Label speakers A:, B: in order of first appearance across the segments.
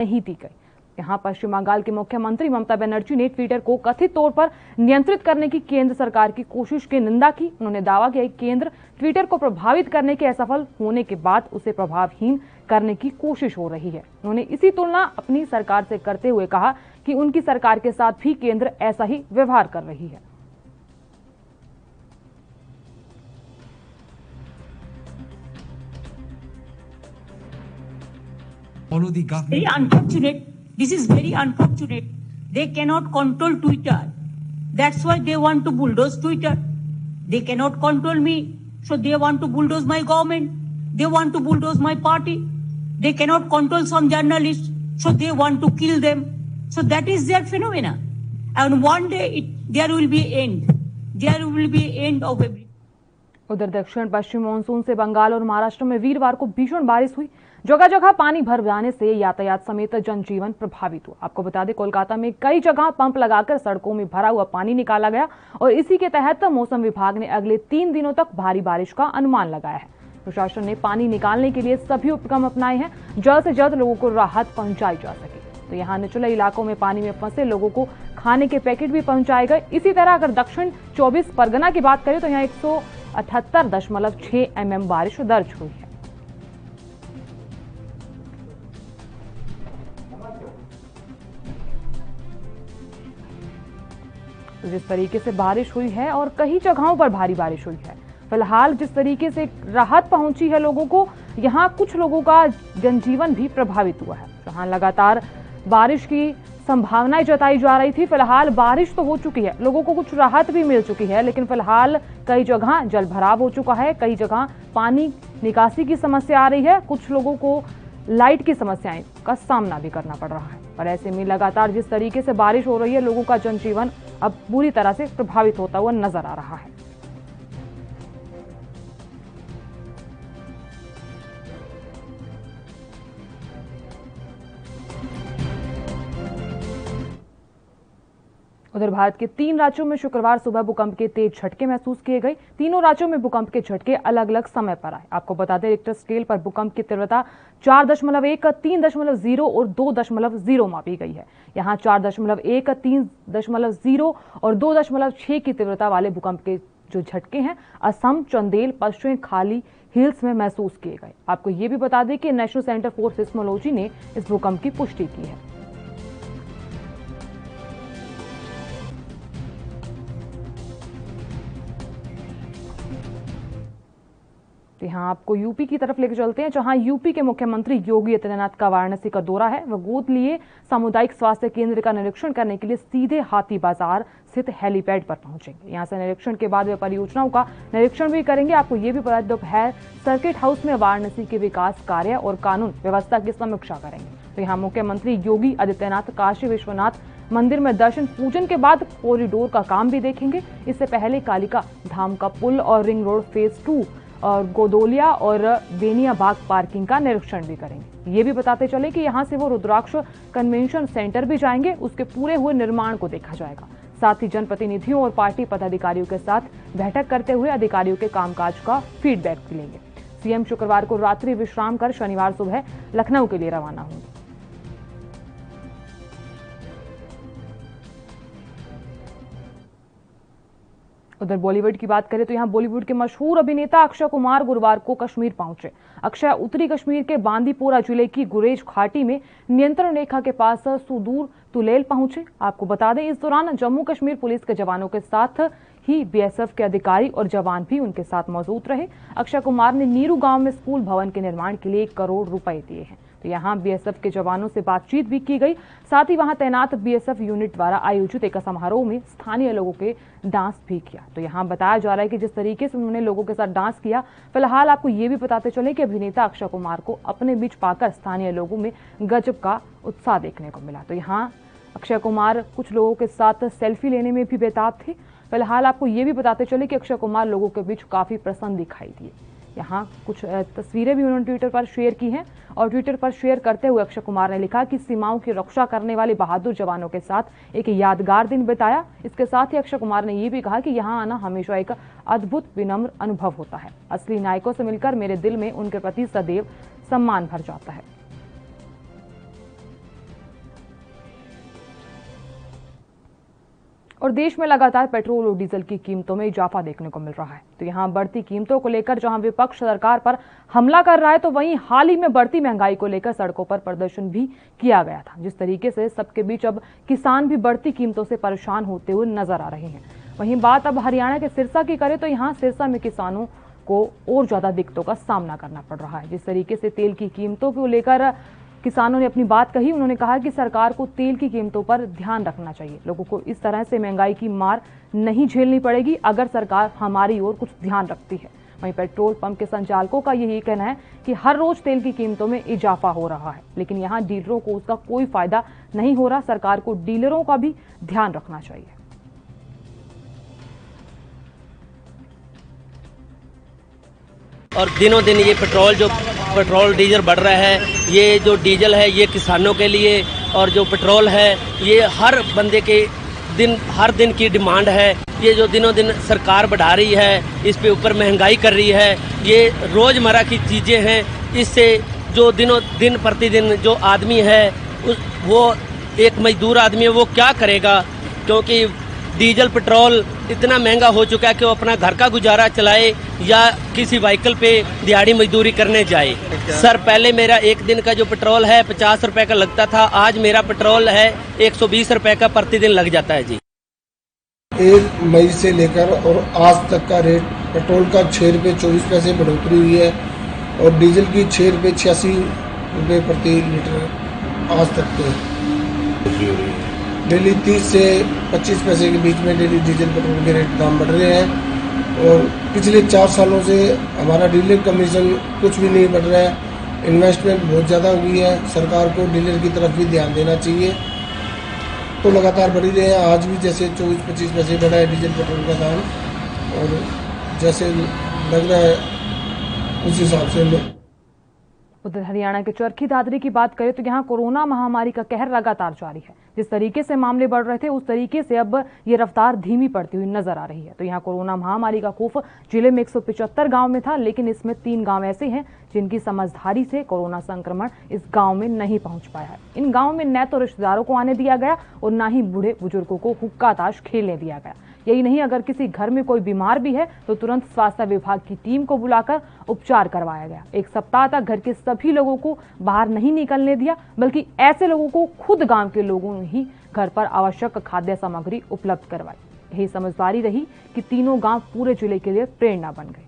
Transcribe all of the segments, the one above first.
A: नहीं दी गई। यहाँ पश्चिम बंगाल की मुख्यमंत्री ममता बनर्जी ने ट्विटर को कथित तौर पर नियंत्रित करने की केंद्र सरकार की कोशिश की निंदा की। उन्होंने दावा किया कि केंद्र ट्विटर को प्रभावित करने के असफल होने के बाद उसे प्रभावहीन करने की कोशिश हो रही है। उन्होंने इसी तुलना अपनी सरकार से करते हुए कहा कि उनकी सरकार के साथ भी केंद्र ऐसा ही व्यवहार कर रही है।
B: Follow the government.
C: Very unfortunate. This is very unfortunate. They cannot control Twitter. That's why they want to bulldoze Twitter. They cannot control me, so they want to bulldoze my government. They want to bulldoze my party. They cannot control some journalists, so they want to kill them. So that is their phenomena. And one day there will be end. There will be end of everything.
A: उधर दक्षिण पश्चिम monsoon से बंगाल और महाराष्ट्र में वीरवार को भीषण बारिश हुई। जगह जगह पानी भर जाने से यातायात समेत जनजीवन प्रभावित हुआ। आपको बता दें, कोलकाता में कई जगह पंप लगाकर सड़कों में भरा हुआ पानी निकाला गया और इसी के तहत मौसम विभाग ने अगले 3 दिनों तक भारी बारिश का अनुमान लगाया है। प्रशासन ने पानी निकालने के लिए सभी उपक्रम अपनाए हैं, जल्द से जल्द लोगों को राहत पहुंचाई जा सके। तो यहाँ निचले इलाकों में पानी में फंसे लोगों को खाने के पैकेट भी पहुंचाए गए। इसी तरह अगर दक्षिण 24 परगना की बात करें तो यहाँ 178.6 mm बारिश दर्ज हुई है। जिस तरीके से बारिश हुई है और कई जगहों पर भारी बारिश हुई है, फिलहाल जिस तरीके से राहत पहुंची है लोगों को, यहाँ कुछ लोगों का जनजीवन भी प्रभावित हुआ है। जहां लगातार बारिश की संभावनाएं जताई जा रही थी, फिलहाल बारिश तो हो चुकी है, लोगों को कुछ राहत भी मिल चुकी है, लेकिन फिलहाल कई जगह जल भराव हो चुका है, कई जगह पानी निकासी की समस्या आ रही है, कुछ लोगों को लाइट की समस्याएं का सामना भी करना पड़ रहा है। और ऐसे में लगातार जिस तरीके से बारिश हो रही है, लोगों का जनजीवन अब पूरी तरह से प्रभावित होता हुआ नजर आ रहा है। उधर भारत के 3 राज्यों में शुक्रवार सुबह भूकंप के तेज झटके महसूस किए गए। तीनों राज्यों में भूकंप के झटके अलग अलग समय पर आए। आपको बता दें, रिक्टर स्केल पर भूकंप की तीव्रता 4.1, 3.0 और 2.0 मापी गई है। यहाँ 4.1, 3.0 और 2.6 की तीव्रता वाले भूकंप के जो झटके हैं असम, चंदेल, पश्चिम खाली हिल्स में महसूस किए गए। आपको ये भी बता दें कि नेशनल सेंटर फॉर सिस्मोलॉजी ने इस भूकंप की पुष्टि की है। यहाँ आपको यूपी की तरफ लेकर चलते हैं, जहां यूपी के मुख्यमंत्री योगी आदित्यनाथ का वाराणसी का दौरा है। वह गोद लिए सामुदायिक स्वास्थ्य केंद्र का निरीक्षण करने के लिए सीधे हाथी बाजार स्थित हेलीपैड पर पहुंचेंगे। यहां से निरीक्षण के बाद वे परियोजनाओं का निरीक्षण भी करेंगे। आपको ये भी पता, दोपहर सर्किट हाउस में वाराणसी के विकास कार्य और कानून व्यवस्था की समीक्षा करेंगे। तो यहाँ मुख्यमंत्री योगी आदित्यनाथ काशी विश्वनाथ मंदिर में दर्शन पूजन के बाद कॉरिडोर का काम भी देखेंगे। इससे पहले कालिका धाम का पुल और रिंग रोड फेज 2 और गोदोलिया और बेनिया बाग पार्किंग का निरीक्षण भी करेंगे। ये भी बताते चले कि यहाँ से वो रुद्राक्ष कन्वेंशन सेंटर भी जाएंगे, उसके पूरे हुए निर्माण को देखा जाएगा। साथ ही जनप्रतिनिधियों और पार्टी पदाधिकारियों के साथ बैठक करते हुए अधिकारियों के कामकाज का फीडबैक भी लेंगे। सीएम शुक्रवार को रात्रि विश्राम कर शनिवार सुबह लखनऊ के लिए रवाना होंगे। उधर बॉलीवुड की बात करें तो यहाँ बॉलीवुड के मशहूर अभिनेता अक्षय कुमार गुरुवार को कश्मीर पहुंचे। अक्षय उत्तरी कश्मीर के बांदीपोरा जिले की गुरेज घाटी में नियंत्रण रेखा के पास सुदूर तुलेल पहुंचे। आपको बता दें, इस दौरान जम्मू कश्मीर पुलिस के जवानों के साथ ही बीएसएफ के अधिकारी और जवान भी उनके साथ मौजूद रहे। अक्षय कुमार ने नीरू गांव में स्कूल भवन के निर्माण के लिए 1 करोड़ रुपए दिए हैं। तो यहाँ बीएसएफ के जवानों से बातचीत भी की गई। साथ ही वहां तैनात बीएसएफ यूनिट द्वारा आयोजित एक समारोह में स्थानीय लोगों के डांस भी किया। तो यहाँ बताया जा रहा है कि जिस तरीके से उन्होंने लोगों के साथ डांस किया, फिलहाल आपको ये भी बताते चले कि अभिनेता अक्षय कुमार को अपने बीच पाकर स्थानीय लोगों में गजब का उत्साह देखने को मिला। तो यहाँ अक्षय कुमार कुछ लोगों के साथ सेल्फी लेने में भी बेताब थे। फिलहाल आपको ये भी बताते चले कि अक्षय कुमार लोगों के बीच काफी प्रसन्न दिखाई दिए। यहाँ कुछ तस्वीरें भी उन्होंने ट्विटर पर शेयर की हैं और ट्विटर पर शेयर करते हुए अक्षय कुमार ने लिखा कि सीमाओं की रक्षा करने वाले बहादुर जवानों के साथ एक यादगार दिन बिताया। इसके साथ ही अक्षय कुमार ने यह भी कहा कि यहाँ आना हमेशा एक अद्भुत विनम्र अनुभव होता है। असली नायकों से मिलकर मेरे दिल में उनके प्रति सदैव सम्मान भर जाता है। और देश में लगातार पेट्रोल और डीजल की कीमतों में इजाफा देखने को मिल रहा है। तो यहां बढ़ती कीमतों को लेकर जहां विपक्ष सरकार पर हमला कर रहा है, तो वहीं हाल ही में बढ़ती महंगाई को लेकर सड़कों पर प्रदर्शन भी किया गया था। जिस तरीके से सबके बीच अब किसान भी बढ़ती कीमतों से परेशान होते हुए नजर आ रहे हैं। वहीं बात अब हरियाणा के सिरसा की करें तो यहाँ सिरसा में किसानों को और ज्यादा दिक्कतों का सामना करना पड़ रहा है। जिस तरीके से तेल की कीमतों को लेकर किसानों ने अपनी बात कही, उन्होंने कहा कि सरकार को तेल की कीमतों पर ध्यान रखना चाहिए। लोगों को इस तरह से महंगाई की मार नहीं झेलनी पड़ेगी अगर सरकार हमारी ओर कुछ ध्यान रखती है। वहीं पेट्रोल पंप के संचालकों का यही कहना है कि हर रोज तेल की कीमतों में इजाफा हो रहा है, लेकिन यहाँ डीलरों को उसका कोई फायदा नहीं हो रहा। सरकार को डीलरों का भी ध्यान रखना चाहिए।
B: और दिनों दिन ये पेट्रोल डीजल बढ़ रहा है। ये जो डीजल है ये किसानों के लिए, और जो पेट्रोल है ये हर बंदे के हर दिन की डिमांड है। ये जो दिनों दिन सरकार बढ़ा रही है, इस पे ऊपर महंगाई कर रही है। ये रोजमर्रा की चीजें हैं। इससे जो दिन प्रतिदिन जो आदमी है वो एक मजदूर आदमी है, वो क्या करेगा, क्योंकि डीजल पेट्रोल इतना महंगा हो चुका है कि वो अपना घर का गुजारा चलाए या किसी व्हीकल पे दिहाड़ी मजदूरी करने जाए। सर पहले मेरा एक दिन का जो पेट्रोल है 50 रुपए का लगता था, आज मेरा पेट्रोल है 120 रुपए का प्रतिदिन लग जाता है जी।
D: 1 मई से लेकर और आज तक का रेट पेट्रोल का 6 रुपये 24 पैसे बढ़ोतरी हुई है और डीजल की 6 रुपये 86 रुपये प्रति लीटर आज तक के। डेली 30 से 25 पैसे के बीच में डेली डीजल पेट्रोल के रेट दाम बढ़ रहे हैं और पिछले 4 सालों से हमारा डीलर कमीशन कुछ भी नहीं बढ़ रहा है। इन्वेस्टमेंट बहुत ज़्यादा हुई है। सरकार को डीलर की तरफ भी ध्यान देना चाहिए। तो लगातार बढ़ ही रहे हैं। आज भी जैसे 24-25 पैसे बढ़ा है डीजल पेट्रोल का दाम, और जैसे लग रहा है उस हिसाब से।
A: उधर हरियाणा के चरखी दादरी की बात करें तो यहाँ कोरोना महामारी का कहर लगातार जारी है। जिस तरीके से मामले बढ़ रहे थे उस तरीके से अब ये रफ्तार धीमी पड़ती हुई नजर आ रही है। तो यहाँ कोरोना महामारी का खौफ जिले में 175 गांव में था, लेकिन इसमें 3 गांव ऐसे हैं जिनकी समझदारी से कोरोना संक्रमण इस गांव में नहीं पहुंच पाया है। इन गांव में न तो रिश्तेदारों को आने दिया गया और न ही बूढ़े बुजुर्गों को हुक्का ताश खेलने दिया गया। यही नहीं, अगर किसी घर में कोई बीमार भी है तो तुरंत स्वास्थ्य विभाग की टीम को बुलाकर उपचार करवाया गया। 1 सप्ताह तक घर के सभी लोगों को बाहर नहीं निकलने दिया, बल्कि ऐसे लोगों को खुद गांव के लोगों ने ही घर पर आवश्यक खाद्य सामग्री उपलब्ध करवाई। यही समझदारी रही कि तीनों गांव पूरे जिले के लिए प्रेरणा बन गए।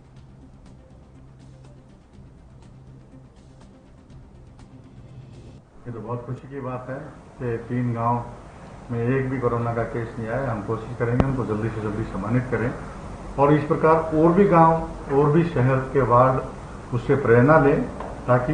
E: ये तो बहुत खुशी की बात है कि 3 गांव में एक भी कोरोना का केस नहीं आया। हम कोशिश करेंगे उनको जल्दी से जल्दी सम्मानित करें और इस प्रकार और भी गांव और भी शहर के वार्ड उससे प्रेरणा लें ताकि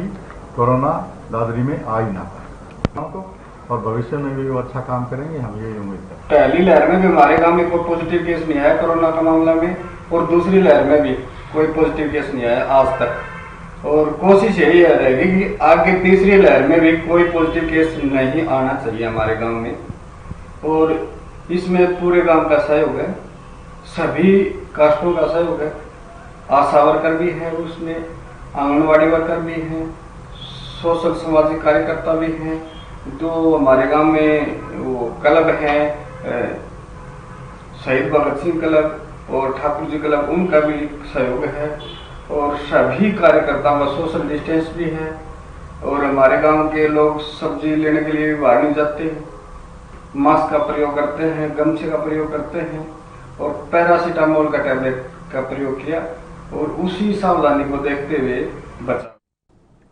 E: कोरोना दादरी में आ ही ना पाए। और भविष्य में भी वो अच्छा काम करेंगे, हम यही उम्मीद करते हैं।
F: पहली लहर में भी हमारे गांव में कोई पॉजिटिव केस नहीं आया कोरोना का मामला में, और दूसरी लहर में भी कोई पॉजिटिव केस नहीं आया आज तक। और कोशिश यही रहेगी कि आगे तीसरी लहर में भी कोई पॉजिटिव केस नहीं आना चाहिए हमारे गांव में। और इसमें पूरे गांव का सहयोग है, सभी कास्टों का सहयोग है। आशा वर्कर भी है, उसमें आंगनवाड़ी वर्कर भी हैं, सोशल सामाजिक कार्यकर्ता भी हैं, जो हमारे गांव में वो क्लब हैं, शहीद भगत सिंह क्लब और ठाकुर जी क्लब, उनका भी सहयोग है। और सभी कार्यकर्ताओं का सोशल डिस्टेंस भी है। और हमारे गांव के लोग सब्जी लेने के लिए भी बाहर नहीं जाते हैं, मास्क का प्रयोग करते हैं, गमछे का प्रयोग करते हैं और पैरासीटामोल का टैबलेट का प्रयोग किया और उसी सावधानी को देखते हुए बचा।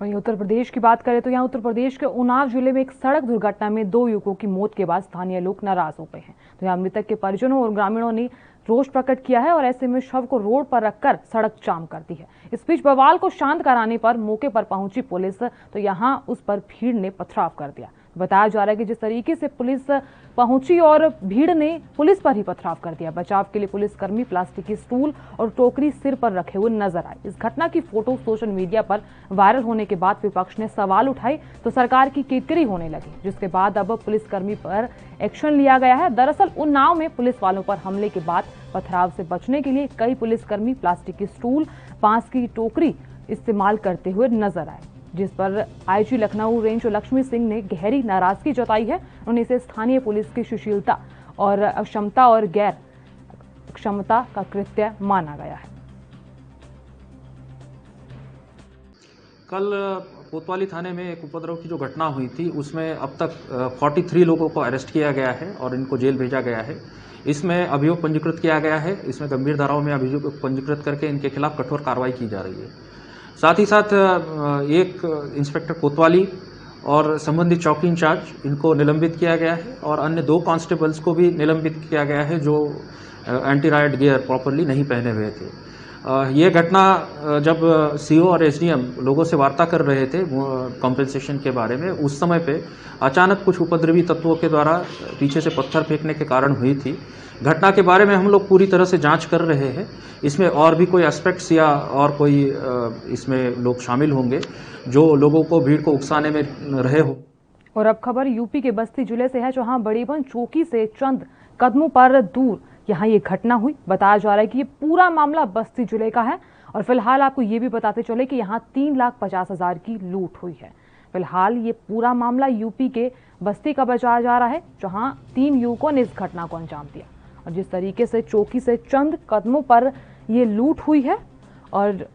A: वहीं उत्तर प्रदेश की बात करें तो यहाँ उत्तर प्रदेश के उन्नाव जिले में एक सड़क दुर्घटना में 2 युवकों की मौत के बाद स्थानीय लोग नाराज हो गए हैं। तो यहाँ मृतक के परिजनों और ग्रामीणों ने रोष प्रकट किया है और ऐसे में शव को रोड पर रखकर सड़क जाम कर दी है। इस बीच बवाल को शांत कराने पर मौके पर पहुंची पुलिस तो यहाँ उस पर भीड़ ने पथराव कर दिया। बताया जा रहा है कि जिस तरीके से पुलिस पहुंची और भीड़ ने पुलिस पर ही पथराव कर दिया। बचाव के लिए पुलिसकर्मी प्लास्टिक की स्टूल और टोकरी सिर पर रखे हुए नजर आए। इस घटना की फोटो सोशल मीडिया पर वायरल होने के बाद विपक्ष ने सवाल उठाए तो सरकार की किरकिरी होने लगी, जिसके बाद अब पुलिसकर्मी पर एक्शन लिया गया है। दरअसल उन्नाव में पुलिस वालों पर हमले के बाद पथराव से बचने के लिए कई पुलिसकर्मी प्लास्टिक की स्टूल, बांस की टोकरी इस्तेमाल करते हुए नजर आए, जिस पर आईजी लखनऊ रेंज लक्ष्मी सिंह ने गहरी नाराजगी जताई है। उन्होंने इसे स्थानीय पुलिस की सुशीलता और अक्षमता और गैर क्षमता का कृत्य माना गया है।
G: कल कोतवाली थाने में एक उपद्रव की जो घटना हुई थी उसमें अब तक 43 लोगों को अरेस्ट किया गया है और इनको जेल भेजा गया है। इसमें अभियोग पंजीकृत किया गया है। इसमें गंभीर धाराओं में अभियोग पंजीकृत करके इनके खिलाफ कठोर कार्रवाई की जा रही है। साथ ही साथ एक इंस्पेक्टर कोतवाली और संबंधित चौकी इंचार्ज इनको निलंबित किया गया है और अन्य 2 कांस्टेबल्स को भी निलंबित किया गया है जो एंटी राइट गियर प्रॉपरली नहीं पहने हुए थे। ये घटना जब सीओ और एसडीएम लोगों से वार्ता कर रहे थे कॉम्पेंसेशन के बारे में, उस समय पे अचानक कुछ उपद्रवी तत्वों के द्वारा पीछे से पत्थर फेंकने के कारण हुई थी। घटना के बारे में हम लोग पूरी तरह से जांच कर रहे हैं। इसमें और भी कोई एस्पेक्ट्स या और कोई इसमें लोग शामिल होंगे जो लोगों को भीड़ को उकसाने में रहे हो।
A: और अब खबर यूपी के बस्ती जिले से है, जहां बड़ीबन चौकी से चंद कदमों पर दूर यहाँ ये घटना हुई। बताया जा रहा है कि ये पूरा मामला बस्ती जिले का है और फिलहाल आपको ये भी बताते चले कि यहाँ 3,50,000 की लूट हुई है। फिलहाल ये पूरा मामला यूपी के बस्ती का बताया जा रहा है, जहाँ 3 युवकों ने इस घटना को अंजाम दिया और जिस तरीके से चौकी से चंद कदमों पर ये लूट हुई है और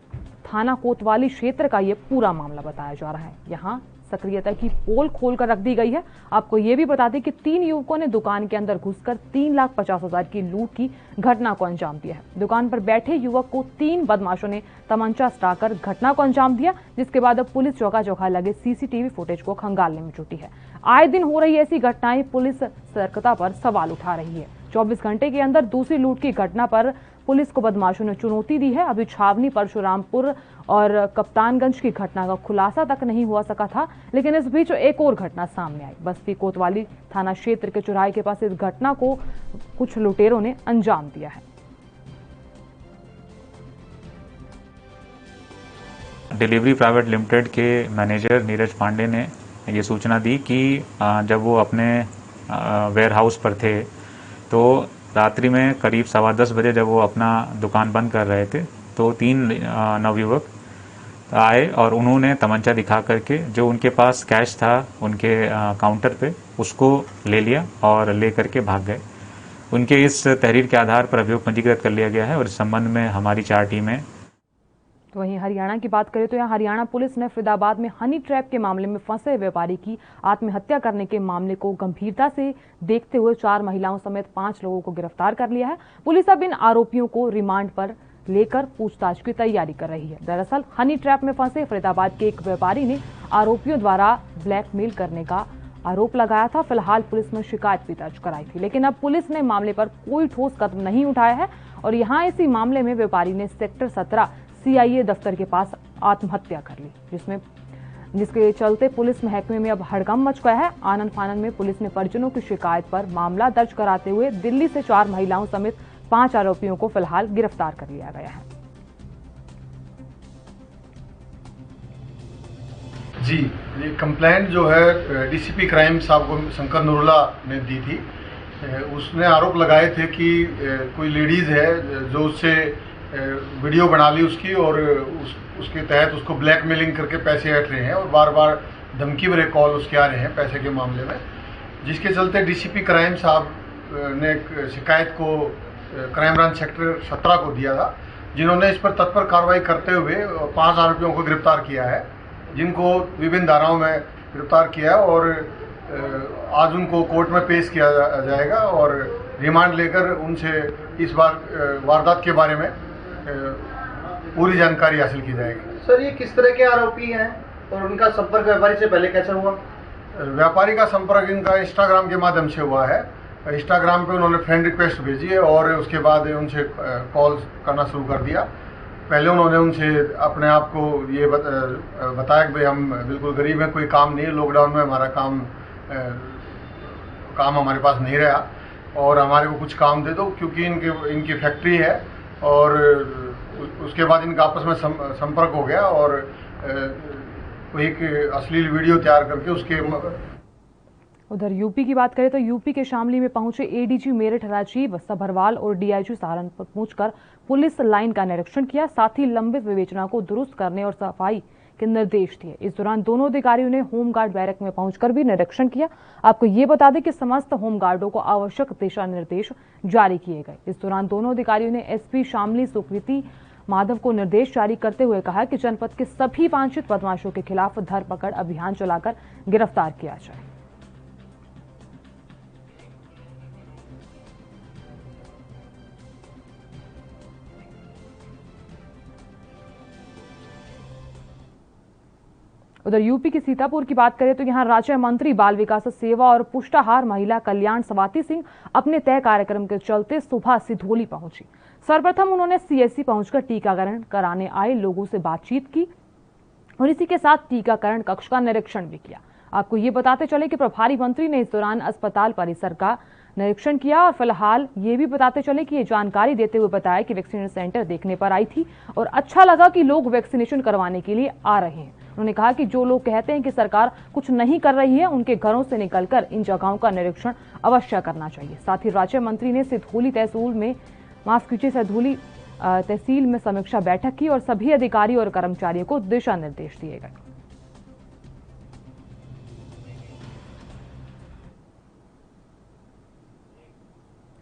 A: थाना कोतवाली क्षेत्र का ये पूरा मामला बताया जा रहा है। यहाँ सक्रियता की पोल खोलकर रख दी गई है। आपको ये भी बता दें कि 3 युवकों ने दुकान के अंदर घुसकर 3,50,000 की लूट की घटना को अंजाम दिया है। दुकान पर बैठे युवक को 3 बदमाशों ने तमंचा सटाकर घटना को अंजाम दिया, जिसके बाद अब पुलिस चौका चौखा लगे सीसीटीवी फुटेज को खंगालने में जुटी है। आए दिन हो रही ऐसी घटनाएं पुलिस सतर्कता पर सवाल उठा रही है। 24 घंटे के अंदर दूसरी लूट की घटना पर पुलिस को बदमाशों ने चुनौती दी है। अभी छावनी, परशुरामपुर और कप्तानगंज की घटना का खुलासा तक नहीं हुआ सका था, लेकिन इस बीच एक और घटना सामने आई। बस्ती कोतवाली थाना क्षेत्र के चौराहे के पास इस घटना को कुछ लुटेरों ने अंजाम दिया है।
H: डिलीवरी प्राइवेट लिमिटेड के मैनेजर नीरज पांडे ने ये सूचना दी कि जब वो अपने वेयर हाउस पर थे तो रात्रि में करीब 10:15 बजे जब वो अपना दुकान बंद कर रहे थे तो 3 नवयुवक आए और उन्होंने तमंचा दिखा करके जो उनके पास कैश था उनके काउंटर पे उसको ले लिया और ले करके भाग गए। उनके इस तहरीर के आधार पर अभियोग पंजीकृत कर लिया गया है और इस संबंध में हमारी 4 टीमें।
A: तो वहीं हरियाणा की बात करें तो यहाँ हरियाणा पुलिस ने फरीदाबाद में हनी ट्रैप के मामले में फंसे व्यापारी की आत्महत्या करने के मामले को गंभीरता से देखते हुए 4 महिलाओं समेत 5 लोगों को गिरफ्तार कर लिया है। पुलिस अब इन आरोपियों को रिमांड पर लेकर पूछताछ की तैयारी कर रही है। दरअसल हनी ट्रैप में फंसे फरीदाबाद के एक व्यापारी ने आरोपियों द्वारा ब्लैकमेल करने का आरोप लगाया था। फिलहाल पुलिस ने शिकायत भी दर्ज कराई थी, लेकिन अब पुलिस ने मामले पर कोई ठोस कदम नहीं उठाया है और यहाँ इसी मामले में व्यापारी ने सेक्टर 17 CIA दफ्तर के पास आत्महत्या कर ली, जिसके चलते पुलिस महकमे में अब हड़कंप मच गया है। आनंद फानन में पुलिस ने परिजनों की शिकायत पर मामला दर्ज कराते हुए दिल्ली से 4 महिलाओं समेत 5 आरोपियों को फिलहाल गिरफ्तार कर लिया गया है।
E: जी, ये कंप्लेंट जो है डीसीपी क्राइम साहब को शंकर नूरुल्ला ने दी थी। उसने आरोप लगाए थे कि कोई लेडीज है जो उससे वीडियो बना ली उसकी और उसके तहत उसको ब्लैकमेलिंग करके पैसे हट रहे हैं और बार बार धमकी भरे कॉल उसके आ रहे हैं पैसे के मामले में, जिसके चलते डीसीपी क्राइम साहब ने शिकायत को क्राइम ब्रांच सेक्टर 17 को दिया था, जिन्होंने इस पर तत्पर कार्रवाई करते हुए 5 आरोपियों को गिरफ्तार किया है, जिनको विभिन्न धाराओं में गिरफ्तार किया है और आज उनको कोर्ट में पेश किया जाएगा और रिमांड लेकर उनसे इस बार वारदात के बारे में पूरी जानकारी हासिल की जाएगी।
I: सर, ये किस तरह के आरोपी हैं और उनका संपर्क व्यापारी से पहले कैसे हुआ?
E: व्यापारी का संपर्क इनका इंस्टाग्राम के माध्यम से हुआ है। इंस्टाग्राम पे उन्होंने फ्रेंड रिक्वेस्ट भेजी है और उसके बाद उनसे कॉल करना शुरू कर दिया। पहले उन्होंने उनसे अपने आप को ये बताया कि भाई हम बिल्कुल गरीब हैं, कोई काम नहीं है, लॉकडाउन में हमारा काम हमारे पास नहीं रहा और हमारे को कुछ काम दे दो, क्योंकि इनकी फैक्ट्री है। और उसके बाद इनका आपस में संपर्क हो गया और एक अश्लील वीडियो तैयार करके उसके।
A: उधर यूपी की बात करें तो यूपी के शामली में पहुंचे एडीजी मेरठ राजीव सभरवाल और डीआईजी सहारनपुर पहुंचकर पुलिस लाइन का निरीक्षण किया। साथ ही लंबित विवेचना को दुरुस्त करने और सफाई के निर्देश दिए। इस दौरान दोनों अधिकारियों ने होमगार्ड बैरक में पहुंचकर भी निरीक्षण किया। आपको ये बता दें कि समस्त होमगार्डों को आवश्यक दिशा निर्देश जारी किए गए। इस दौरान दोनों अधिकारियों ने एसपी शामली सुकृति माधव को निर्देश जारी करते हुए कहा कि जनपद के सभी वांछित बदमाशों के खिलाफ धरपकड़ अभियान चलाकर गिरफ्तार किया जाए। उधर यूपी के सीतापुर की बात करें तो यहां राज्य मंत्री बाल विकास सेवा और पुष्टाहार महिला कल्याण स्वाति सिंह अपने तय कार्यक्रम के चलते सुबह सिधोली पहुंची। सर्वप्रथम उन्होंने सीएससी पहुंचकर टीकाकरण कराने आए लोगों से बातचीत की और इसी के साथ टीकाकरण कक्ष का निरीक्षण भी किया। आपको ये बताते चले कि प्रभारी मंत्री ने इस दौरान अस्पताल परिसर का निरीक्षण किया और फिलहाल ये भी बताते चले कि ये जानकारी देते हुए बताया कि वैक्सीनेशन सेंटर देखने पर आई थी और अच्छा लगा कि लोग वैक्सीनेशन करवाने के लिए आ रहे हैं। उन्होंने कहा कि जो लोग कहते हैं कि सरकार कुछ नहीं कर रही है, उनके घरों से निकलकर इन जगहों का निरीक्षण अवश्य करना चाहिए। साथ ही राज्य मंत्री ने सिधोली तहसील में समीक्षा बैठक की और सभी अधिकारी और कर्मचारियों को दिशा निर्देश दिए गए।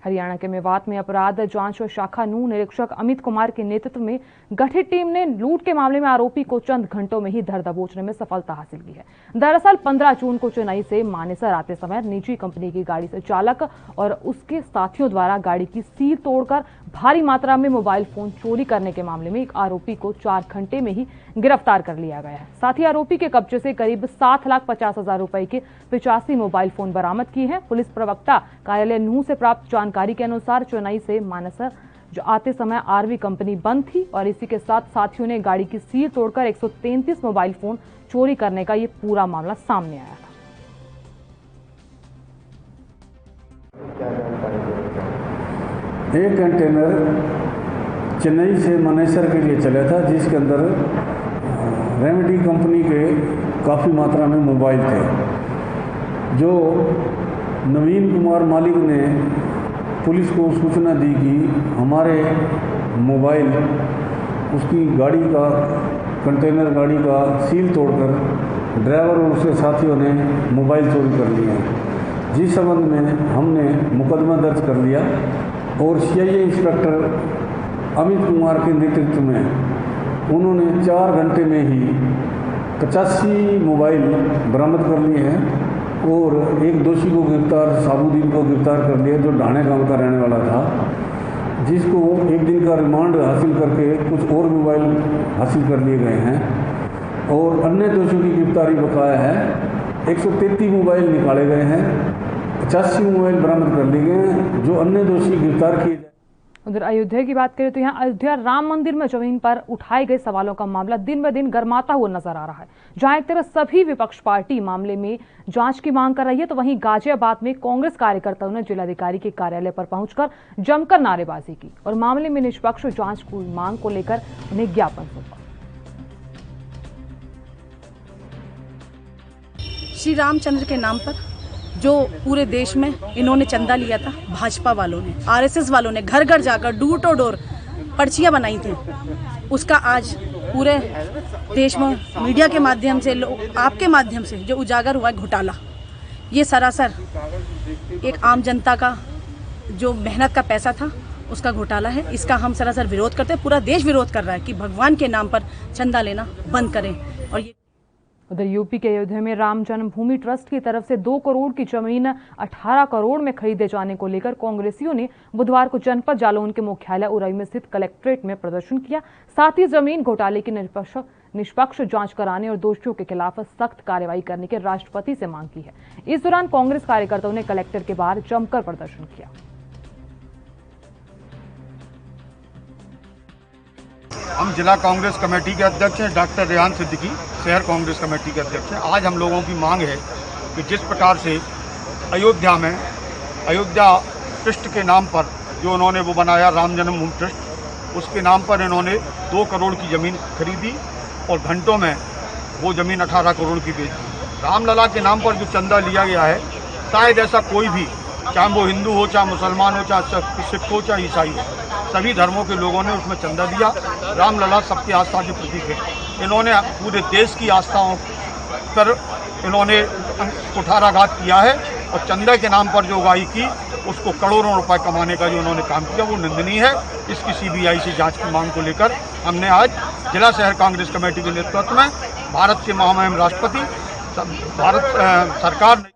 A: हरियाणा के मेवात में अपराध जांच शाखा नू निरीक्षक अमित कुमार के नेतृत्व में गठित टीम ने लूट के मामले में आरोपी को चंद घंटों में ही धर दबोचने में सफलता हासिल की है। दरअसल 15 जून को चेन्नई से मानेसर आते समय निजी कंपनी की गाड़ी से चालक और उसके साथियों द्वारा गाड़ी की सील तोड़कर भारी मात्रा में मोबाइल फोन चोरी करने के मामले में एक आरोपी को 4 घंटे में ही गिरफ्तार कर लिया गया है। साथ ही आरोपी के कब्जे से करीब 7,50,000 रुपए के 85 मोबाइल फोन बरामद किए हैं। पुलिस प्रवक्ता कार्यालय नूह से प्राप्त जानकारी के अनुसार चेन्नई से मानेसर जो आते समय आरवी कंपनी बंद थी और इसी के साथ साथियों ने गाड़ी की सील तोड़कर 133 मोबाइल फोन चोरी करने का ये पूरा मामला सामने आया था।
J: एक कंटेनर चेन्नई से मानेसर के लिए चला था, जिसके अंदर रेमेडी कंपनी के काफ़ी मात्रा में मोबाइल थे। जो नवीन कुमार मालिक ने पुलिस को सूचना दी कि हमारे मोबाइल उसकी गाड़ी का कंटेनर गाड़ी का सील तोड़कर ड्राइवर और उसके साथियों ने मोबाइल चोरी कर लिया, जिस संबंध में हमने मुकदमा दर्ज कर लिया और सीआईए इंस्पेक्टर अमित कुमार के नेतृत्व में उन्होंने 4 घंटे में ही 85 मोबाइल बरामद कर लिए हैं और एक दोषी को साबुद्दीन को गिरफ्तार कर लिया, जो ढाणे गांव का रहने वाला था, जिसको 1 दिन का रिमांड हासिल करके कुछ और मोबाइल हासिल कर लिए गए हैं और अन्य दोषियों की गिरफ्तारी बकाया है। 133 मोबाइल निकाले गए हैं, 85 मोबाइल बरामद कर लिए गए हैं, जो अन्य दोषी गिरफ्तार किए जाए।
A: उधर अयोध्या की बात करें तो यहाँ अयोध्या राम मंदिर में जमीन पर उठाए गए सवालों का मामला दिन ब दिन गर्माता हुआ नजर आ रहा है। जहां एक तरफ सभी विपक्ष पार्टी मामले में जांच की मांग कर रही है, तो वहीं गाजियाबाद में कांग्रेस कार्यकर्ताओं ने जिलाधिकारी के कार्यालय पर पहुंचकर जमकर नारेबाजी की और मामले में निष्पक्ष जांच की मांग को लेकर उन्हें ज्ञापन सौंपा।
K: श्री रामचंद्र के नाम पर जो पूरे देश में इन्होंने चंदा लिया था, भाजपा वालों ने, आरएसएस वालों ने घर घर जाकर डोर टू डोर पर्चियां बनाई थी, उसका आज पूरे देश में मीडिया के माध्यम से, आपके माध्यम से जो उजागर हुआ है घोटाला, ये सरासर एक आम जनता का जो मेहनत का पैसा था उसका घोटाला है। इसका हम सरासर विरोध करते हैं, पूरा देश विरोध कर रहा है कि भगवान के नाम पर चंदा लेना बंद करें। और ये
A: उधर यूपी के अयोध्या में राम जन्मभूमि ट्रस्ट की तरफ से 2 करोड़ की जमीन 18 करोड़ में खरीदे जाने को लेकर कांग्रेसियों ने बुधवार को जनपद जालौन के मुख्यालय उरई में स्थित कलेक्ट्रेट में प्रदर्शन किया। साथ ही जमीन घोटाले की निष्पक्ष जांच कराने और दोषियों के खिलाफ सख्त कार्रवाई करने की राष्ट्रपति से मांग की है। इस दौरान कांग्रेस कार्यकर्ताओं ने कलेक्टर के बाहर जमकर प्रदर्शन किया।
L: हम जिला कांग्रेस कमेटी के अध्यक्ष हैं, डॉक्टर रेहान सिद्दीकी शहर कांग्रेस कमेटी के अध्यक्ष हैं। आज हम लोगों की मांग है कि जिस प्रकार से अयोध्या में अयोध्या ट्रस्ट के नाम पर जो उन्होंने वो बनाया राम जन्मभूमि ट्रस्ट, उसके नाम पर इन्होंने 2 करोड़ की ज़मीन खरीदी और घंटों में वो ज़मीन 18 करोड़ की बेच दी। रामलला के नाम पर जो चंदा लिया गया है, शायद ऐसा कोई भी, चाहे वो हिंदू हो, चाहे मुसलमान हो, चाहे सिख हो, चाहे ईसाई हो, सभी धर्मों के लोगों ने उसमें चंदा दिया। रामलला सबकी आस्था के प्रतीक है। इन्होंने पूरे देश की आस्थाओं पर इन्होंने कुठाराघात किया है और चंदा के नाम पर जो उगाही की उसको करोड़ों रुपए कमाने का जो उन्होंने काम किया वो निंदनीय है। इसकी सीबीआई से जांच की मांग को लेकर हमने आज जिला शहर कांग्रेस कमेटी के नेतृत्व में भारत के महामहिम राष्ट्रपति भारत सरकार।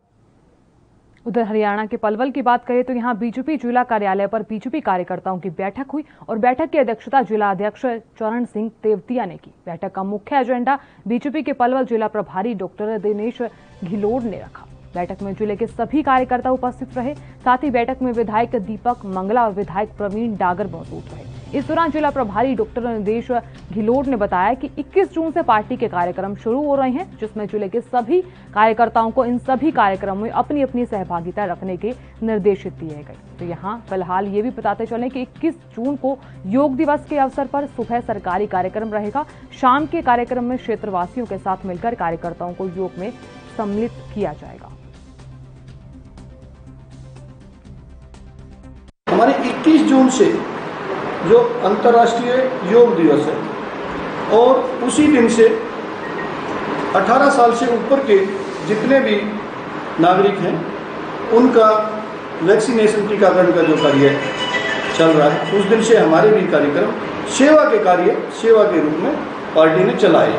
A: उधर हरियाणा के पलवल की बात करें तो यहां बीजेपी जिला कार्यालय पर बीजेपी कार्यकर्ताओं की बैठक हुई और बैठक की अध्यक्षता जिला अध्यक्ष चरण सिंह तेवतिया ने की। बैठक का मुख्य एजेंडा बीजेपी के पलवल जिला प्रभारी डॉक्टर दिनेश घिलोड़ ने रखा। बैठक में जिले के सभी कार्यकर्ता उपस्थित रहे। साथ ही बैठक में विधायक दीपक मंगला और विधायक प्रवीण डागर मौजूद रहे। इस दौरान जिला प्रभारी डॉक्टर दिनेश घिलोड़ ने बताया कि 21 जून से पार्टी के कार्यक्रम शुरू हो रहे हैं, जिसमें जिले के सभी कार्यकर्ताओं को इन सभी कार्यक्रमों में अपनी अपनी सहभागिता रखने के निर्देशित दिए गए। तो यहाँ फिलहाल ये भी बताते चलें कि 21 जून को योग दिवस के अवसर पर सुबह सरकारी कार्यक्रम रहेगा। शाम के कार्यक्रम में क्षेत्रवासियों के साथ मिलकर कार्यकर्ताओं को योग में सम्मिलित किया जाएगा।
D: हमारे 21 जून से जो अंतर्राष्ट्रीय योग दिवस है और उसी दिन से 18 साल से ऊपर के जितने भी नागरिक हैं उनका वैक्सीनेशन टीकाकरण का जो कार्य चल रहा है, उस दिन से हमारे भी कार्यक्रम सेवा के रूप में पार्टी ने चलाए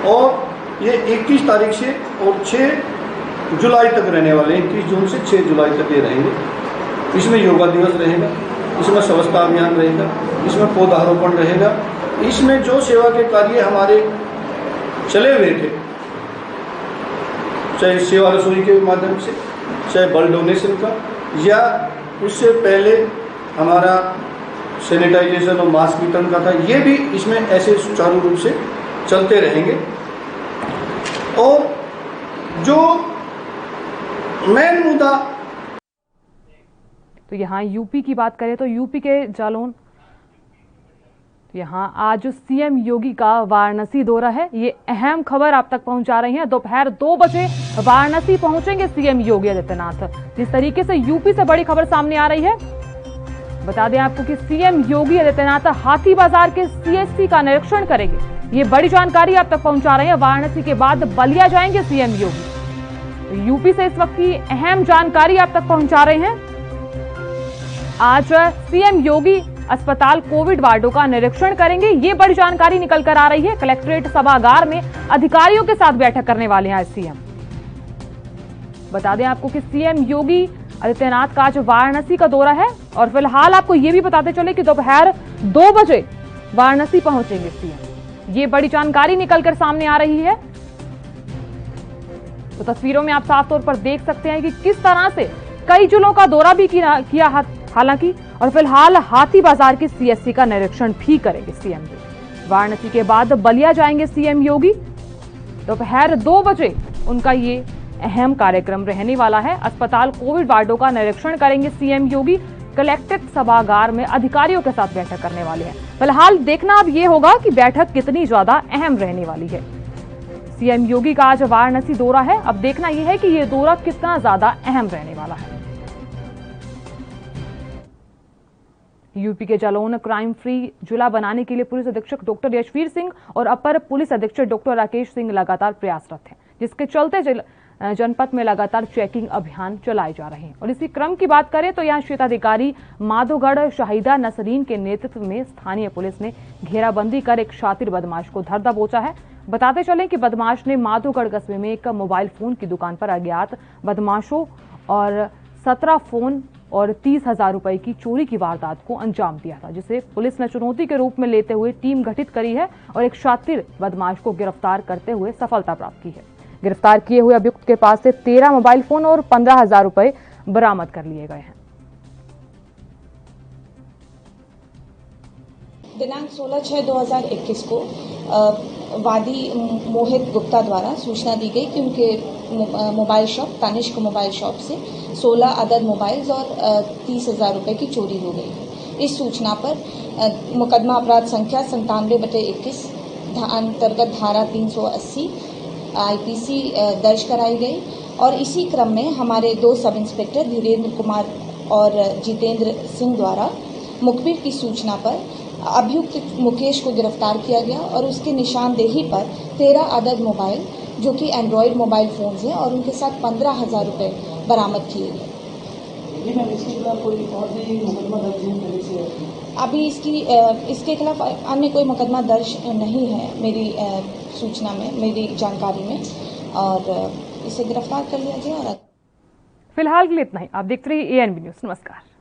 D: और ये 21 तारीख से और 6 जुलाई तक रहने वाले हैं। 21 जून से 6 जुलाई तक ये रहेंगे। इसमें योगा दिवस रहेगा, इसमें स्वच्छता अभियान रहेगा, इसमें पौधारोपण रहेगा, इसमें जो सेवा के कार्य हमारे चले हुए थे, चाहे सेवा रसोई के माध्यम से, चाहे ब्लड डोनेशन का, या उससे पहले हमारा सैनिटाइजेशन और मास्क वितरण का था, ये भी इसमें ऐसे सुचारू रूप से चलते रहेंगे। और जो मेन मुद्दा,
A: तो यहाँ यूपी की बात करें तो यूपी के जालौन, यहाँ आज सीएम योगी का वाराणसी दौरा है। ये अहम खबर आप तक पहुंचा रही है। दोपहर 2 बजे वाराणसी पहुंचेंगे सीएम योगी आदित्यनाथ। जिस तरीके से यूपी से बड़ी खबर सामने आ रही है, बता दें आपको कि सीएम योगी आदित्यनाथ हाथी बाजार के सीएससी का निरीक्षण करेंगे। ये बड़ी जानकारी आप तक पहुंचा रहे हैं। वाराणसी के बाद बलिया जाएंगे सीएम योगी। तो यूपी से इस वक्त की अहम जानकारी आप तक पहुंचा रहे हैं। आज सीएम योगी अस्पताल कोविड वार्डों का निरीक्षण करेंगे। ये बड़ी जानकारी निकल कर आ रही है। कलेक्ट्रेट सभागार में अधिकारियों के साथ बैठक करने वाले हैं आज सीएम। बता दें आपको कि सीएम योगी आदित्यनाथ का आज वाराणसी का दौरा है और फिलहाल आपको ये भी बताते चले कि दोपहर 2 बजे वाराणसी पहुंचेंगे सीएम। ये बड़ी जानकारी निकलकर सामने आ रही है। तो तस्वीरों में आप साफ तौर पर देख सकते हैं कि किस तरह से कई जिलों का दौरा भी किया हालांकि, और फिलहाल हाथी बाजार की सीएससी का निरीक्षण भी करेंगे सीएम योगी। वाराणसी के बाद बलिया जाएंगे सीएम योगी। दोपहर 2 बजे उनका ये अहम कार्यक्रम रहने वाला है। अस्पताल कोविड वार्डों का निरीक्षण करेंगे सीएम योगी। कलेक्ट्रेट सभागार में अधिकारियों के साथ बैठक करने वाले हैं। फिलहाल देखना अब ये होगा कि बैठक कितनी ज्यादा अहम रहने वाली है। सीएम योगी का आज वाराणसी दौरा है। अब देखना यह है कि यह दौरा कितना ज्यादा अहम रहने वाला है। यूपी के जालौन क्राइम फ्री जिला बनाने के लिए पुलिस अधीक्षक डॉक्टर यशवीर सिंह और अपर पुलिस अधीक्षक डॉक्टर राकेश सिंह लगातार प्रयासरत हैं, जिसके चलते जनपद में लगातार चेकिंग अभियान चलाए जा रहे हैं। और इसी क्रम की बात करें तो यहाँ क्षेत्राधिकारी माधोगढ़ शाहिदा नसरीन के नेतृत्व में स्थानीय पुलिस ने घेराबंदी कर एक शातिर बदमाश को धर दबोचा है। बताते चलें कि बदमाश ने माधोगढ़ कस्बे में एक मोबाइल फोन की दुकान पर अज्ञात बदमाशों और 17 फोन और 30,000 रुपए की चोरी की वारदात को अंजाम दिया था, जिसे पुलिस ने चुनौती के रूप में लेते हुए टीम गठित करी है और एक शातिर बदमाश को गिरफ्तार करते हुए सफलता प्राप्त की है। गिरफ्तार किए हुए अभियुक्त के पास से 13 मोबाइल फोन और 15,000 रुपए बरामद कर लिए गए हैं।
M: दिनांक 16/6/2021 को वादी मोहित गुप्ता द्वारा सूचना दी गई कि उनके mobile shop Tanishq mobile shop से 16 अदद मोबाइल्स और 30,000 रुपए की चोरी हो गई है। इस सूचना पर मुकदमा अपराध संख्या 97/21 अंतर्गत धारा 380 IPC दर्ज कराई गई और इसी क्रम में हमारे 2 सब इंस्पेक्टर धीरेन्द्र कुमार और जितेंद्र सिंह द्वारा मुखबिर की सूचना पर अभियुक्त मुकेश को गिरफ्तार किया गया और उसके निशानदेही पर 13 अदद मोबाइल जो कि एंड्रॉयड मोबाइल फोन्स हैं और उनके साथ 15,000 रुपये बरामद किए गए। अभी इसके खिलाफ अन्य कोई मुकदमा दर्ज नहीं है मेरी सूचना में, मेरी जानकारी में, और इसे गिरफ्तार कर लिया गया। और
A: फिलहाल के लिए इतना ही। आप देखते रहिए ANB न्यूज़। नमस्कार।